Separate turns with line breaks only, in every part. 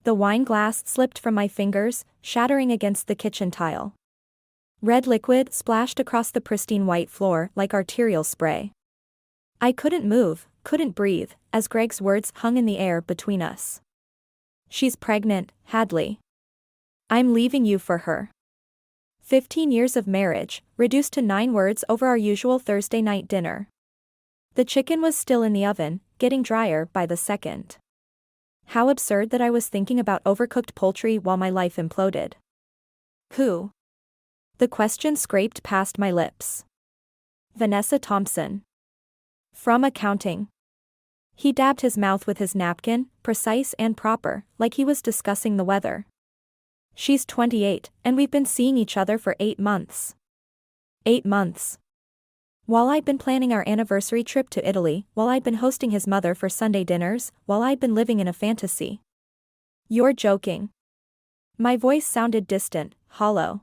The wine glass slipped from my fingers, shattering against the kitchen tile. Red liquid splashed across the pristine white floor like arterial spray. I couldn't move, couldn't breathe, as Greg's words hung in the air between us. "She's pregnant, Hadley. I'm leaving you for her." 15 years of marriage, reduced to 9 words over our usual Thursday night dinner. The chicken was still in the oven, getting drier by the second. How absurd that I was thinking about overcooked poultry while my life imploded. Who? The question scraped past my lips. Vanessa Thompson. From accounting. He dabbed his mouth with his napkin, precise and proper, like he was discussing the weather. "She's 28, and we've been seeing each other for 8 months. 8 months. While I'd been planning our anniversary trip to Italy, while I'd been hosting his mother for Sunday dinners, while I'd been living in a fantasy." "You're joking." My voice sounded distant, hollow.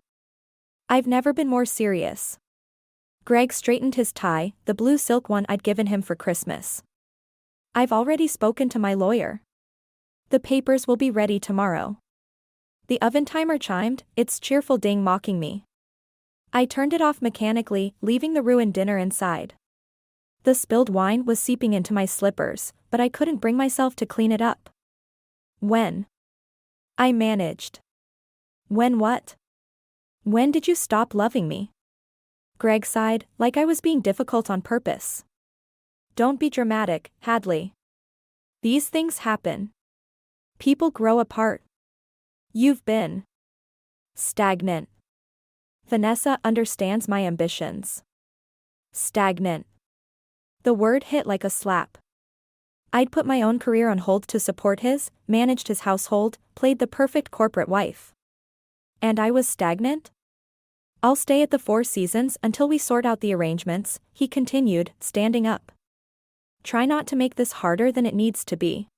"I've never been more serious." Greg straightened his tie, the blue silk one I'd given him for Christmas. "I've already spoken to my lawyer. The papers will be ready tomorrow." The oven timer chimed, its cheerful ding mocking me. I turned it off mechanically, leaving the ruined dinner inside. The spilled wine was seeping into my slippers, but I couldn't bring myself to clean it up. "When?" I managed. "When what?" "When did you stop loving me?" Greg sighed, like I was being difficult on purpose. "Don't be dramatic, Hadley. These things happen. People grow apart. You've been stagnant. Vanessa understands my ambitions." Stagnant. The word hit like a slap. I'd put my own career on hold to support his, managed his household, played the perfect corporate wife. And I was stagnant? "I'll stay at the Four Seasons until we sort out the arrangements," he continued, standing up. "Try not to make this harder than it needs to be."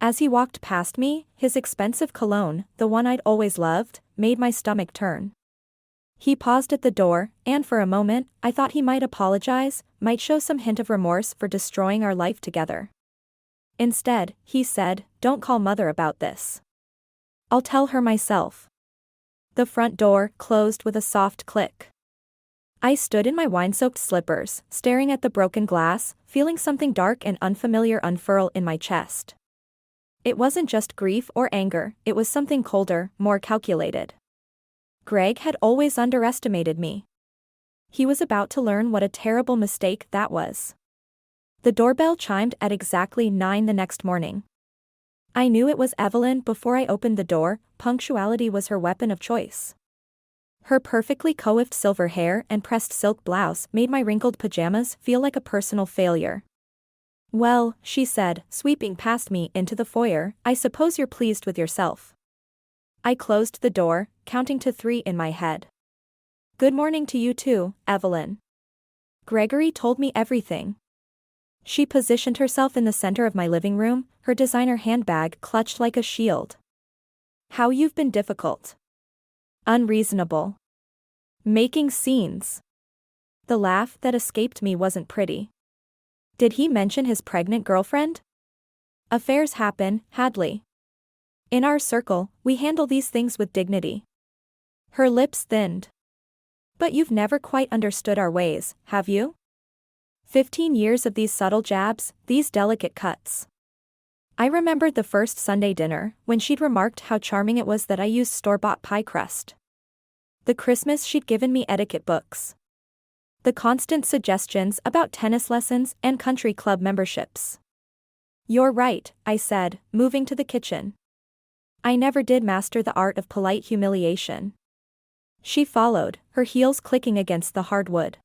As he walked past me, his expensive cologne, the one I'd always loved, made my stomach turn. He paused at the door, and for a moment, I thought he might apologize, might show some hint of remorse for destroying our life together. Instead, he said, "Don't call Mother about this. I'll tell her myself." The front door closed with a soft click. I stood in my wine-soaked slippers, staring at the broken glass, feeling something dark and unfamiliar unfurl in my chest. It wasn't just grief or anger, it was something colder, more calculated. Greg had always underestimated me. He was about to learn what a terrible mistake that was. The doorbell chimed at exactly 9 the next morning. I knew it was Evelyn before I opened the door. Punctuality was her weapon of choice. Her perfectly coiffed silver hair and pressed silk blouse made my wrinkled pajamas feel like a personal failure. "Well," she said, sweeping past me into the foyer, "I suppose you're pleased with yourself." I closed the door, counting to 3 in my head. "Good morning to you too, Evelyn. Gregory told me everything." She positioned herself in the center of my living room, her designer handbag clutched like a shield. "How you've been difficult. Unreasonable. Making scenes." The laugh that escaped me wasn't pretty. "Did he mention his pregnant girlfriend?" "Affairs happen, Hadley. In our circle, we handle these things with dignity." Her lips thinned. "But you've never quite understood our ways, have you? 15 years of these subtle jabs, these delicate cuts." I remembered the first Sunday dinner, when she'd remarked how charming it was that I used store-bought pie crust. The Christmas she'd given me etiquette books. The constant suggestions about tennis lessons and country club memberships. "You're right," I said, moving to the kitchen. "I never did master the art of polite humiliation." She followed, her heels clicking against the hardwood.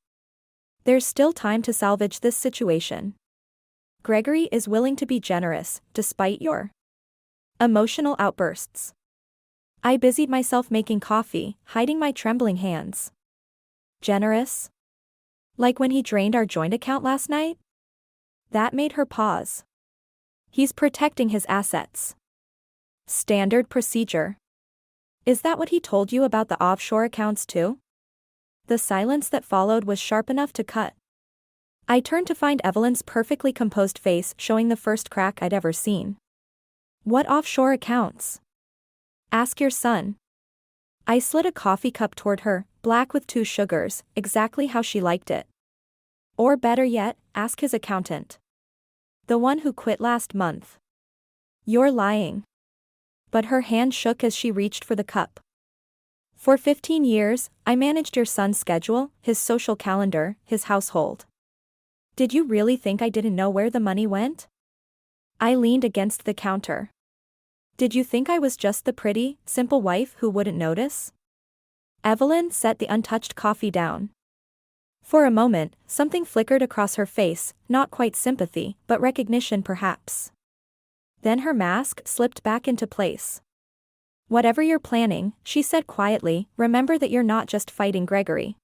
"There's still time to salvage this situation. Gregory is willing to be generous, despite your emotional outbursts." I busied myself making coffee, hiding my trembling hands. "Generous? Like when he drained our joint account last night?" That made her pause. "He's protecting his assets. Standard procedure." "Is that what he told you about the offshore accounts too?" The silence that followed was sharp enough to cut. I turned to find Evelyn's perfectly composed face showing the first crack I'd ever seen. What offshore accounts? Ask your son. I slid a coffee cup toward her, black with 2 sugars, exactly how she liked it. Or better yet, ask his accountant. The one who quit last month. You're lying. But her hand shook as she reached for the cup. For 15 years, I managed your son's schedule, his social calendar, his household. Did you really think I didn't know where the money went? I leaned against the counter. Did you think I was just the pretty, simple wife who wouldn't notice? Evelyn set the untouched coffee down. For a moment, something flickered across her face, not quite sympathy, but recognition perhaps. Then her mask slipped back into place. Whatever you're planning, she said quietly, remember that you're not just fighting Gregory.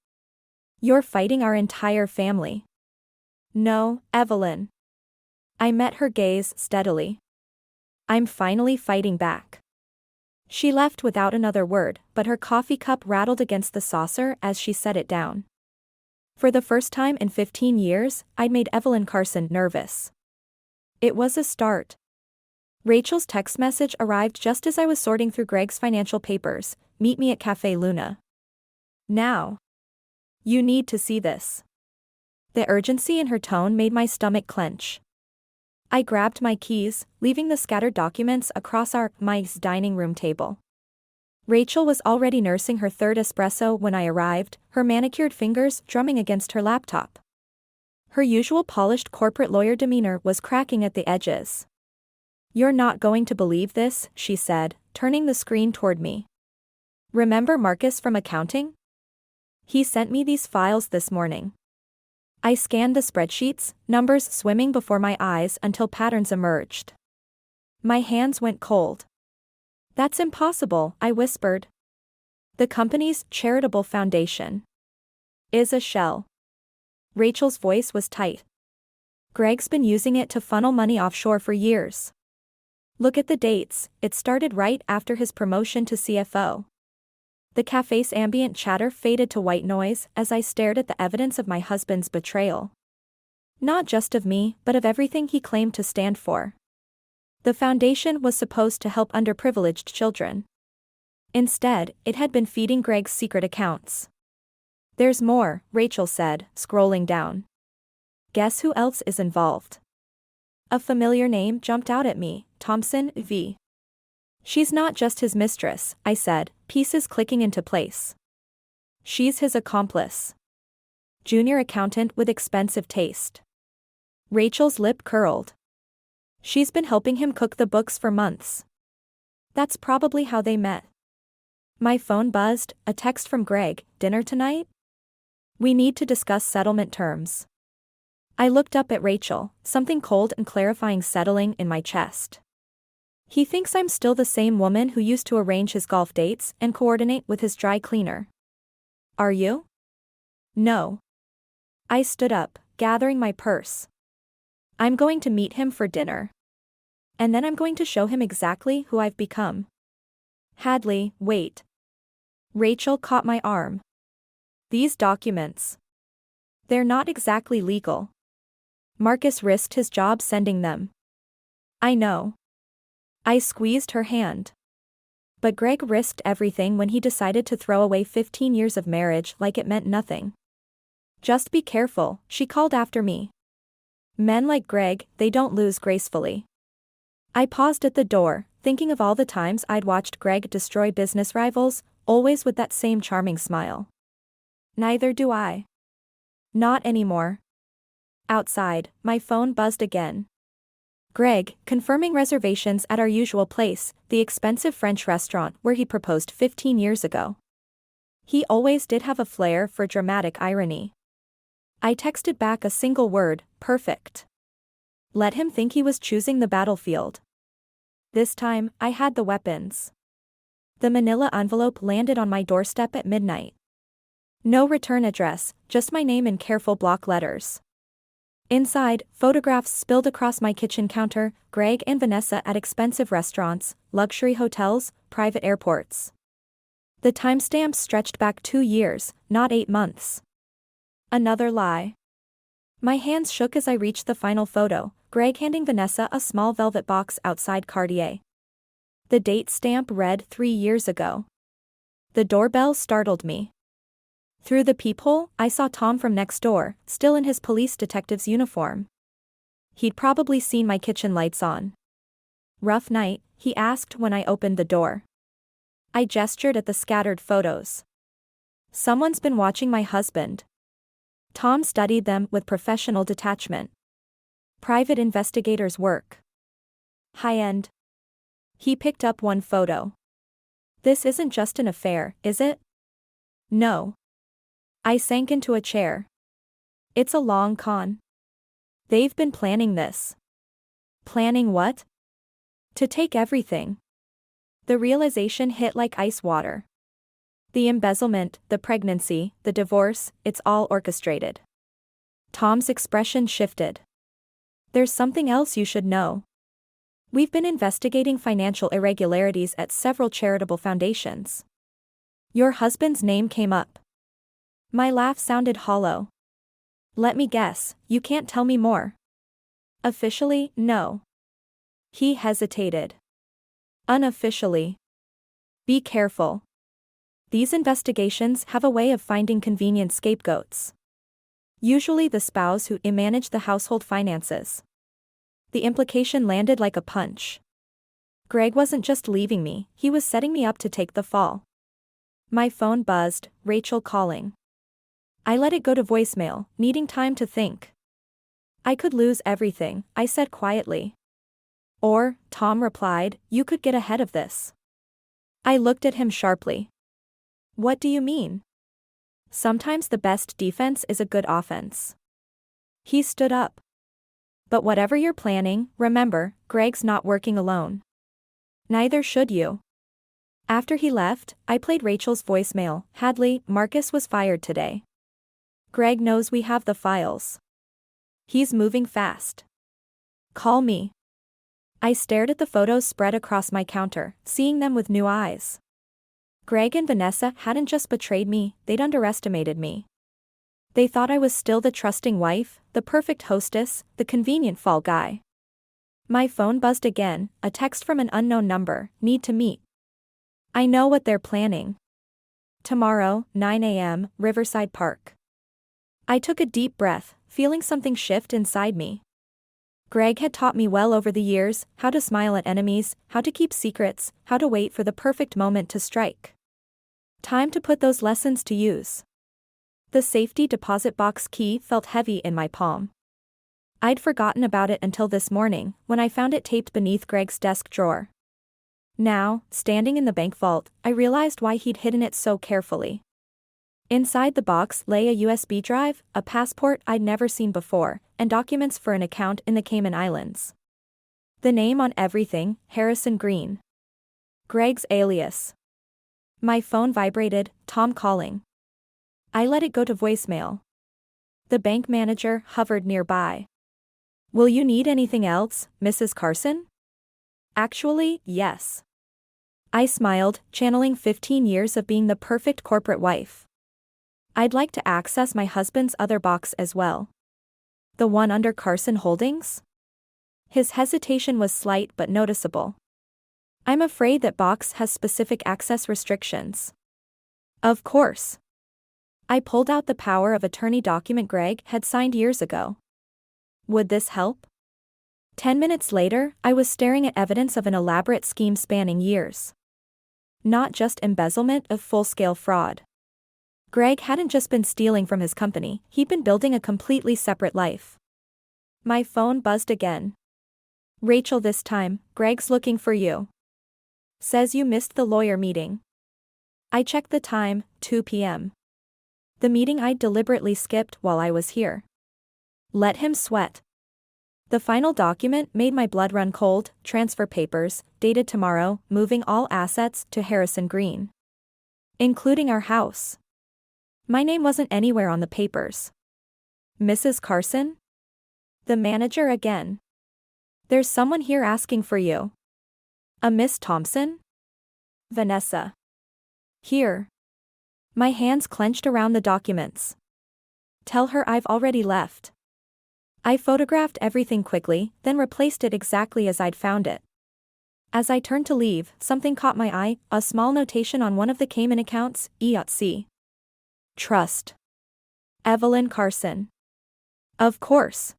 You're fighting our entire family. No, Evelyn. I met her gaze steadily. I'm finally fighting back. She left without another word, but her coffee cup rattled against the saucer as she set it down. For the first time in 15 years, I'd made Evelyn Carson nervous. It was a start. Rachel's text message arrived just as I was sorting through Greg's financial papers. Meet me at Café Luna. Now. You need to see this. The urgency in her tone made my stomach clench. I grabbed my keys, leaving the scattered documents across my dining room table. Rachel was already nursing her 3rd espresso when I arrived, her manicured fingers drumming against her laptop. Her usual polished corporate lawyer demeanor was cracking at the edges. You're not going to believe this, she said, turning the screen toward me. Remember Marcus from accounting? He sent me these files this morning. I scanned the spreadsheets, numbers swimming before my eyes until patterns emerged. My hands went cold. That's impossible, I whispered. The company's charitable foundation is a shell. Rachel's voice was tight. Greg's been using it to funnel money offshore for years. Look at the dates, it started right after his promotion to CFO. The cafe's ambient chatter faded to white noise as I stared at the evidence of my husband's betrayal. Not just of me, but of everything he claimed to stand for. The foundation was supposed to help underprivileged children. Instead, it had been feeding Greg's secret accounts. There's more, Rachel said, scrolling down. Guess who else is involved? A familiar name jumped out at me, Thompson v. She's not just his mistress, I said, pieces clicking into place. She's his accomplice. Junior accountant with expensive taste. Rachel's lip curled. She's been helping him cook the books for months. That's probably how they met. My phone buzzed, a text from Greg, dinner tonight? We need to discuss settlement terms. I looked up at Rachel, something cold and clarifying settling in my chest. He thinks I'm still the same woman who used to arrange his golf dates and coordinate with his dry cleaner. Are you? No. I stood up, gathering my purse. I'm going to meet him for dinner. And then I'm going to show him exactly who I've become. Hadley, wait. Rachel caught my arm. These documents. They're not exactly legal. Marcus risked his job sending them. I know. I squeezed her hand. But Greg risked everything when he decided to throw away 15 years of marriage like it meant nothing. Just be careful, she called after me. Men like Greg, they don't lose gracefully. I paused at the door, thinking of all the times I'd watched Greg destroy business rivals, always with that same charming smile. Neither do I. Not anymore. Outside, my phone buzzed again. Greg, confirming reservations at our usual place, the expensive French restaurant where he proposed 15 years ago. He always did have a flair for dramatic irony. I texted back a single word, perfect. Let him think he was choosing the battlefield. This time, I had the weapons. The manila envelope landed on my doorstep at midnight. No return address, just my name in careful block letters. Inside, photographs spilled across my kitchen counter, Greg and Vanessa at expensive restaurants, luxury hotels, private airports. The timestamps stretched back 2 years, not 8 months. Another lie. My hands shook as I reached the final photo, Greg handing Vanessa a small velvet box outside Cartier. The date stamp read 3 years ago. The doorbell startled me. Through the peephole, I saw Tom from next door, still in his police detective's uniform. He'd probably seen my kitchen lights on. "Rough night?" he asked when I opened the door. I gestured at the scattered photos. "Someone's been watching my husband." Tom studied them with professional detachment. "Private investigators' work. High-end." He picked up one photo. "This isn't just an affair, is it?" "No." I sank into a chair. "It's a long con. They've been planning this." "Planning what?" "To take everything." The realization hit like ice water. The embezzlement, the pregnancy, the divorce, it's all orchestrated. Tom's expression shifted. "There's something else you should know. We've been investigating financial irregularities at several charitable foundations. Your husband's name came up." My laugh sounded hollow. "Let me guess, you can't tell me more." "Officially, no." He hesitated. "Unofficially. Be careful. These investigations have a way of finding convenient scapegoats. Usually the spouse who manage the household finances." The implication landed like a punch. Greg wasn't just leaving me, he was setting me up to take the fall. My phone buzzed, Rachel calling. I let it go to voicemail, needing time to think. "I could lose everything," I said quietly. "Or," Tom replied, "you could get ahead of this." I looked at him sharply. "What do you mean?" "Sometimes the best defense is a good offense." He stood up. "But whatever you're planning, remember, Greg's not working alone. Neither should you." After he left, I played Rachel's voicemail. "Hadley, Marcus was fired today. Greg knows we have the files. He's moving fast. Call me." I stared at the photos spread across my counter, seeing them with new eyes. Greg and Vanessa hadn't just betrayed me, they'd underestimated me. They thought I was still the trusting wife, the perfect hostess, the convenient fall guy. My phone buzzed again, a text from an unknown number, "Need to meet." "I know what they're planning. Tomorrow, 9 a.m., Riverside Park." I took a deep breath, feeling something shift inside me. Greg had taught me well over the years, how to smile at enemies, how to keep secrets, how to wait for the perfect moment to strike. Time to put those lessons to use. The safety deposit box key felt heavy in my palm. I'd forgotten about it until this morning, when I found it taped beneath Greg's desk drawer. Now, standing in the bank vault, I realized why he'd hidden it so carefully. Inside the box lay a USB drive, a passport I'd never seen before, and documents for an account in the Cayman Islands. The name on everything, Harrison Green. Greg's alias. My phone vibrated, Tom calling. I let it go to voicemail. The bank manager hovered nearby. "Will you need anything else, Mrs. Carson?" "Actually, yes." I smiled, channeling 15 years of being the perfect corporate wife. "I'd like to access my husband's other box as well." "The one under Carson Holdings?" His hesitation was slight but noticeable. "I'm afraid that box has specific access restrictions." "Of course." I pulled out the power of attorney document Greg had signed years ago. Would this help? 10 minutes later, I was staring at evidence of an elaborate scheme spanning years. Not just embezzlement of full-scale fraud. Greg hadn't just been stealing from his company, he'd been building a completely separate life. My phone buzzed again. "Rachel, this time, Greg's looking for you. Says you missed the lawyer meeting." I checked the time, 2 p.m. The meeting I'd deliberately skipped while I was here. Let him sweat. The final document made my blood run cold, transfer papers, dated tomorrow, moving all assets to Harrison Green. Including our house. My name wasn't anywhere on the papers. "Mrs. Carson?" The manager again. "There's someone here asking for you." "A Miss Thompson?" "Vanessa." "Here." My hands clenched around the documents. "Tell her I've already left." I photographed everything quickly, then replaced it exactly as I'd found it. As I turned to leave, something caught my eye, a small notation on one of the Cayman accounts, EOTC. Trust. Evelyn Carson. Of course.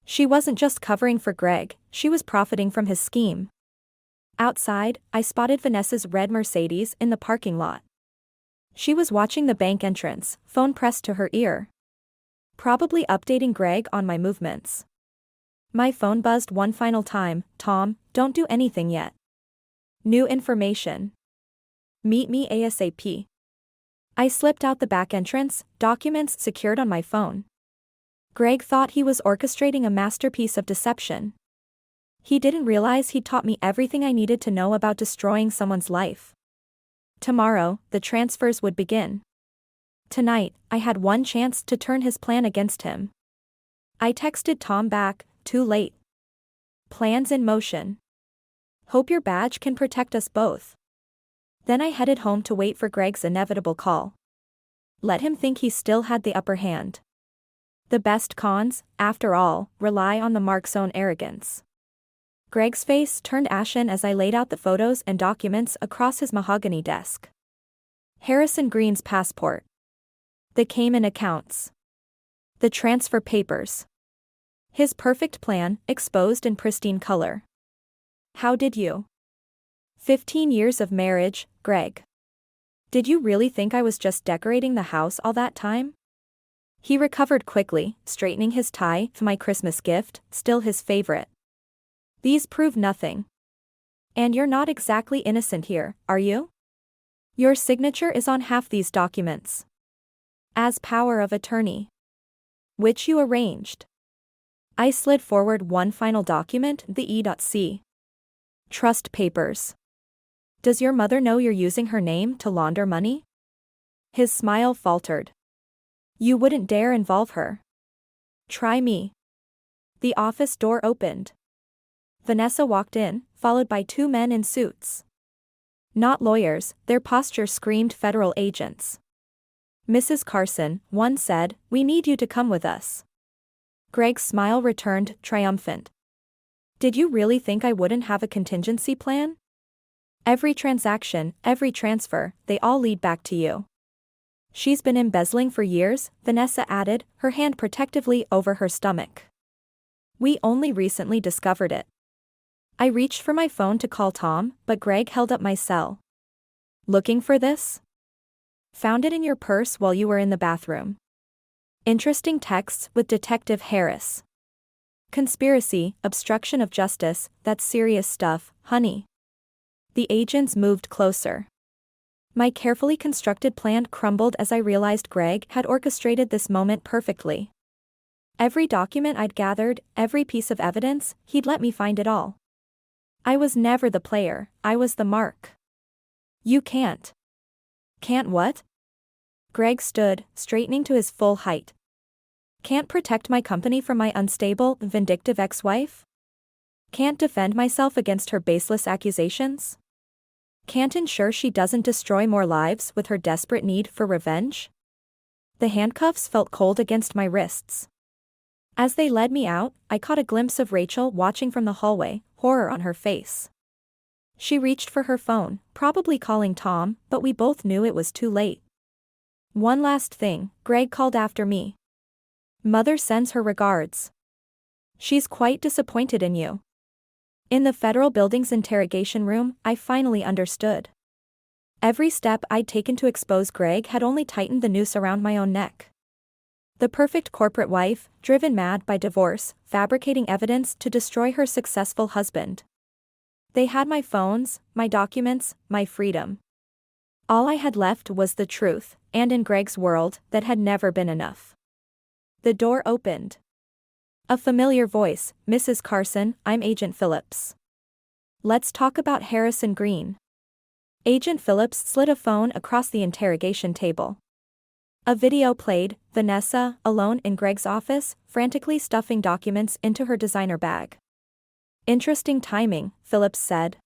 She wasn't just covering for Greg, she was profiting from his scheme. Outside, I spotted Vanessa's red Mercedes in the parking lot. She was watching the bank entrance, phone pressed to her ear. Probably updating Greg on my movements. My phone buzzed one final time. Tom, don't do anything yet. New information. Meet me ASAP. I slipped out the back entrance, documents secured on my phone. Greg thought he was orchestrating a masterpiece of deception. He didn't realize he'd taught me everything I needed to know about destroying someone's life. Tomorrow, the transfers would begin. Tonight, I had one chance to turn his plan against him. I texted Tom back, too late. Plans in motion. Hope your badge can protect us both. Then I headed home to wait for Greg's inevitable call. Let him think he still had the upper hand. The best cons, after all, rely on the mark's own arrogance. Greg's face turned ashen as I laid out the photos and documents across his mahogany desk. Harrison Green's passport. The Cayman accounts. The transfer papers. His perfect plan, exposed in pristine color. How did you? 15 years of marriage, Greg. Did you really think I was just decorating the house all that time? He recovered quickly, straightening his tie, my Christmas gift, still his favorite. These prove nothing. And you're not exactly innocent here, are you? Your signature is on half these documents. As power of attorney. Which you arranged. I slid forward one final document, the E.C. Trust papers. Does your mother know you're using her name to launder money? His smile faltered. You wouldn't dare involve her. Try me. The office door opened. Vanessa walked in, followed by two men in suits. Not lawyers, their posture screamed federal agents. Mrs. Carson, one said, we need you to come with us. Greg's smile returned, triumphant. Did you really think I wouldn't have a contingency plan? Every transaction, every transfer, they all lead back to you. She's been embezzling for years, Vanessa added, her hand protectively over her stomach. We only recently discovered it. I reached for my phone to call Tom, but Greg held up my cell. Looking for this? Found it in your purse while you were in the bathroom. Interesting texts with Detective Harris. Conspiracy, obstruction of justice, that's serious stuff, honey. The agents moved closer. My carefully constructed plan crumbled as I realized Greg had orchestrated this moment perfectly. Every document I'd gathered, every piece of evidence, he'd let me find it all. I was never the player, I was the mark. You can't. Can't what? Greg stood, straightening to his full height. Can't protect my company from my unstable, vindictive ex-wife? Can't defend myself against her baseless accusations? Can't ensure she doesn't destroy more lives with her desperate need for revenge? The handcuffs felt cold against my wrists. As they led me out, I caught a glimpse of Rachel watching from the hallway, horror on her face. She reached for her phone, probably calling Tom, but we both knew it was too late. One last thing, Greg called after me. Mother sends her regards. She's quite disappointed in you. In the federal building's interrogation room, I finally understood. Every step I'd taken to expose Greg had only tightened the noose around my own neck. The perfect corporate wife, driven mad by divorce, fabricating evidence to destroy her successful husband. They had my phones, my documents, my freedom. All I had left was the truth, and in Greg's world, that had never been enough. The door opened. A familiar voice, Mrs. Carson, I'm Agent Phillips. Let's talk about Harrison Green. Agent Phillips slid a phone across the interrogation table. A video played, Vanessa, alone in Greg's office, frantically stuffing documents into her designer bag. Interesting timing, Phillips said.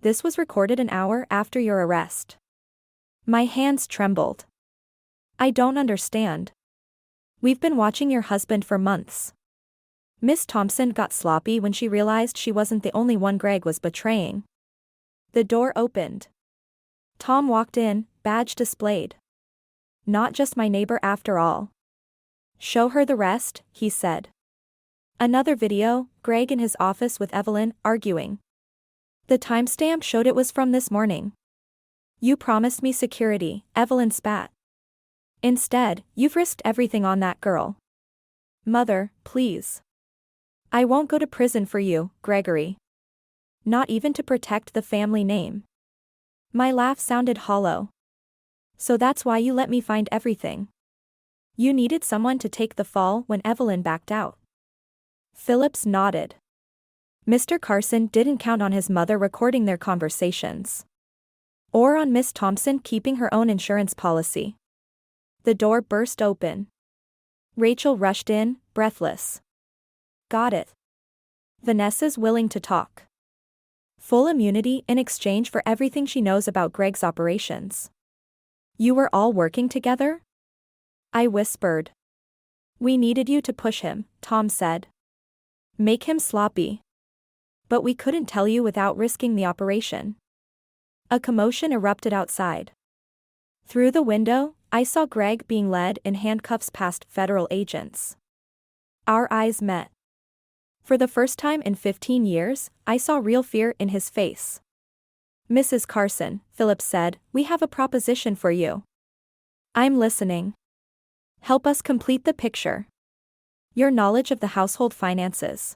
This was recorded an hour after your arrest. My hands trembled. I don't understand. We've been watching your husband for months. Miss Thompson got sloppy when she realized she wasn't the only one Greg was betraying. The door opened. Tom walked in, badge displayed. Not just my neighbor after all. Show her the rest, he said. Another video, Greg in his office with Evelyn, arguing. The timestamp showed it was from this morning. You promised me security, Evelyn spat. Instead, you've risked everything on that girl. Mother, please. I won't go to prison for you, Gregory. Not even to protect the family name. My laugh sounded hollow. So that's why you let me find everything. You needed someone to take the fall when Evelyn backed out. Phillips nodded. Mr. Carson didn't count on his mother recording their conversations. Or on Miss Thompson keeping her own insurance policy. The door burst open. Rachel rushed in, breathless. Got it. Vanessa's willing to talk. Full immunity in exchange for everything she knows about Greg's operations. You were all working together? I whispered. We needed you to push him, Tom said. Make him sloppy. But we couldn't tell you without risking the operation. A commotion erupted outside. Through the window, I saw Greg being led in handcuffs past federal agents. Our eyes met. For the first time in 15 years, I saw real fear in his face. Mrs. Carson, Phillips said, we have a proposition for you. I'm listening. Help us complete the picture. Your knowledge of the household finances.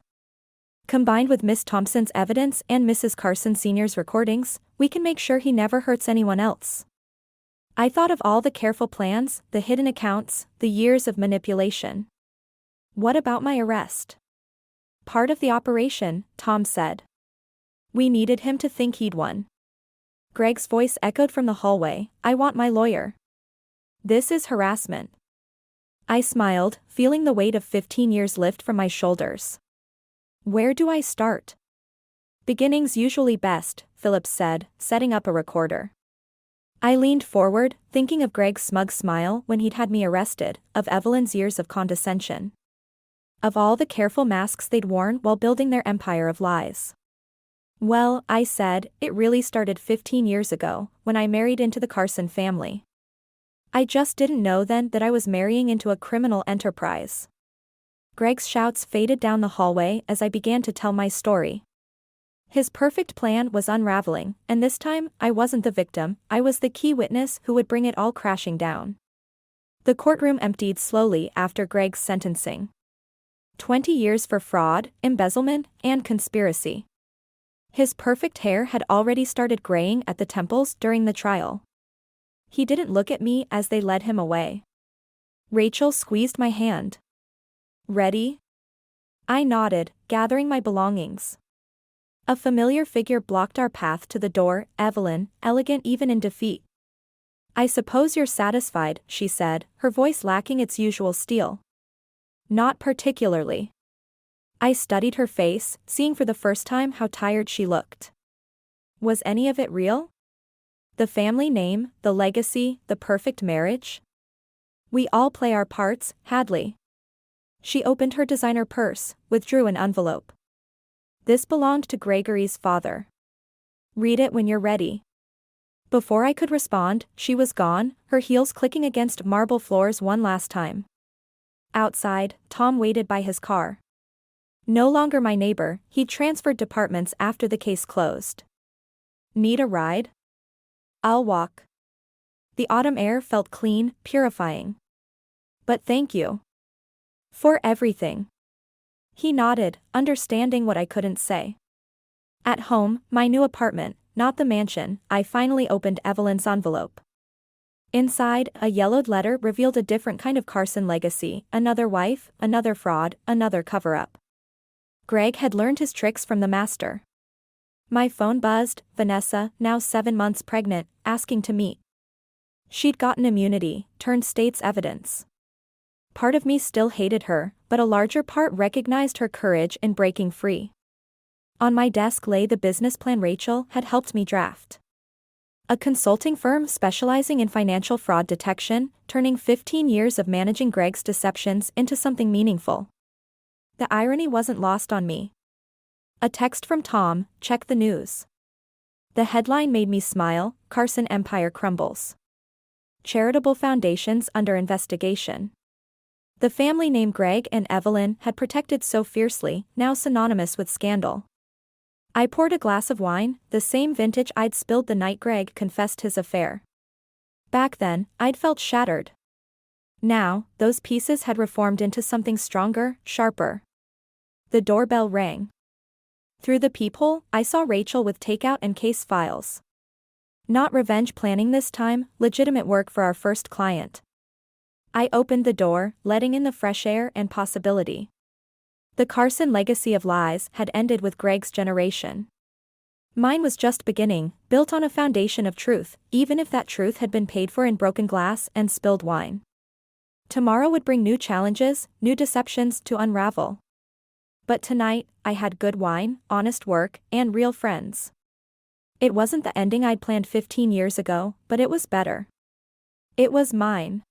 Combined with Miss Thompson's evidence and Mrs. Carson Sr.'s recordings, we can make sure he never hurts anyone else. I thought of all the careful plans, the hidden accounts, the years of manipulation. What about my arrest? Part of the operation, Tom said. We needed him to think he'd won. Greg's voice echoed from the hallway, I want my lawyer. This is harassment. I smiled, feeling the weight of 15 years lift from my shoulders. Where do I start? Beginning's usually best, Phillips said, setting up a recorder. I leaned forward, thinking of Greg's smug smile when he'd had me arrested, of Evelyn's years of condescension. Of all the careful masks they'd worn while building their empire of lies. Well, I said, it really started 15 years ago, when I married into the Carson family. I just didn't know then that I was marrying into a criminal enterprise. Greg's shouts faded down the hallway as I began to tell my story. His perfect plan was unraveling, and this time, I wasn't the victim, I was the key witness who would bring it all crashing down. The courtroom emptied slowly after Greg's sentencing. 20 years for fraud, embezzlement, and conspiracy. His perfect hair had already started graying at the temples during the trial. He didn't look at me as they led him away. Rachel squeezed my hand. Ready? I nodded, gathering my belongings. A familiar figure blocked our path to the door, Evelyn, elegant even in defeat. I suppose you're satisfied, she said, her voice lacking its usual steel. Not particularly. I studied her face, seeing for the first time how tired she looked. Was any of it real? The family name, the legacy, the perfect marriage? We all play our parts, Hadley. She opened her designer purse, withdrew an envelope. This belonged to Gregory's father. Read it when you're ready. Before I could respond, she was gone, her heels clicking against marble floors one last time. Outside, Tom waited by his car. No longer my neighbor, he'd transferred departments after the case closed. Need a ride? I'll walk. The autumn air felt clean, purifying. But thank you. For everything. He nodded, understanding what I couldn't say. At home, my new apartment, not the mansion, I finally opened Evelyn's envelope. Inside, a yellowed letter revealed a different kind of Carson legacy, another wife, another fraud, another cover-up. Greg had learned his tricks from the master. My phone buzzed, Vanessa, now 7 months pregnant, asking to meet. She'd gotten immunity, turned state's evidence. Part of me still hated her, but a larger part recognized her courage in breaking free. On my desk lay the business plan Rachel had helped me draft. A consulting firm specializing in financial fraud detection, turning 15 years of managing Greg's deceptions into something meaningful. The irony wasn't lost on me. A text from Tom, check the news. The headline made me smile, Carson empire crumbles. Charitable foundations under investigation. The family name Greg and Evelyn had protected so fiercely, now synonymous with scandal. I poured a glass of wine, the same vintage I'd spilled the night Greg confessed his affair. Back then, I'd felt shattered. Now, those pieces had reformed into something stronger, sharper. The doorbell rang. Through the peephole, I saw Rachel with takeout and case files. Not revenge planning this time, legitimate work for our first client. I opened the door, letting in the fresh air and possibility. The Carson legacy of lies had ended with Greg's generation. Mine was just beginning, built on a foundation of truth, even if that truth had been paid for in broken glass and spilled wine. Tomorrow would bring new challenges, new deceptions to unravel. But tonight, I had good wine, honest work, and real friends. It wasn't the ending I'd planned 15 years ago, but it was better. It was mine.